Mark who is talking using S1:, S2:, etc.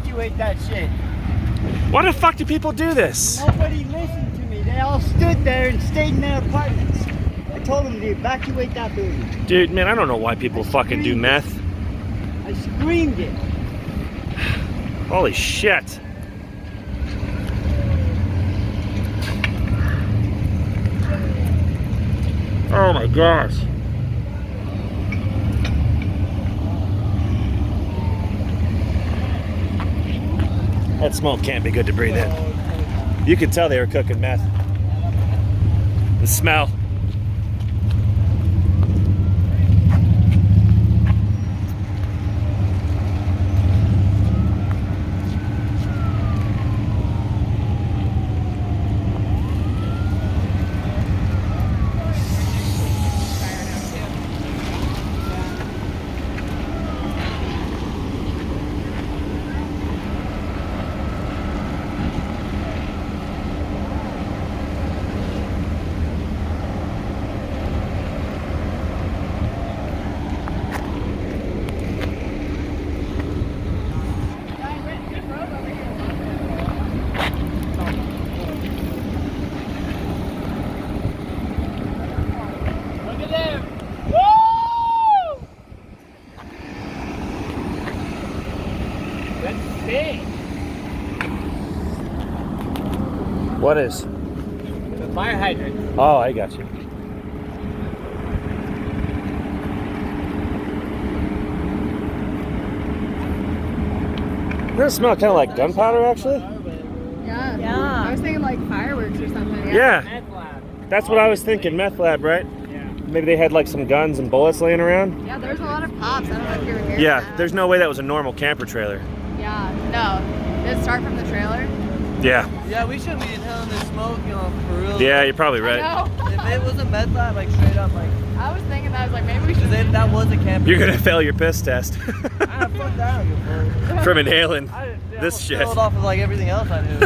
S1: evacuate that shit.
S2: Why the fuck do people do this?
S1: Nobody listened to me. They all stood there and stayed in their apartments. I told them to evacuate that building.
S2: Dude, man, I don't know why people fucking do meth.
S1: I screamed it.
S2: Holy shit. Oh my gosh. That smoke can't be good to breathe in. You could tell they were cooking meth. The smell. What is?
S1: The fire hydrant.
S2: Oh, I got you. Doesn't it smell kind of like gunpowder, actually?
S3: Yeah.
S4: Yeah.
S3: I was thinking like fireworks or something.
S2: Yeah.
S1: Meth lab.
S2: That's what I was thinking. Meth lab, right?
S1: Yeah.
S2: Maybe they had like some guns and bullets laying around.
S3: Yeah, there's a lot of pops. I don't know if you were here.
S2: Yeah, there's no way that was a normal camper trailer.
S3: Yeah, no. Did it start from the trailer?
S2: Yeah.
S4: Yeah, we shouldn't be inhaling this smoke, you know, for real.
S2: Yeah, you're probably right.
S3: No.
S4: If it was a meth lab, like straight up, like,
S3: I was thinking that. I was like, maybe we should.
S4: because if that was a camper.
S2: You're gonna fail your piss test
S4: Ah, fuck that.
S2: from inhaling
S4: I
S2: this shit.
S4: Off of like everything else I knew.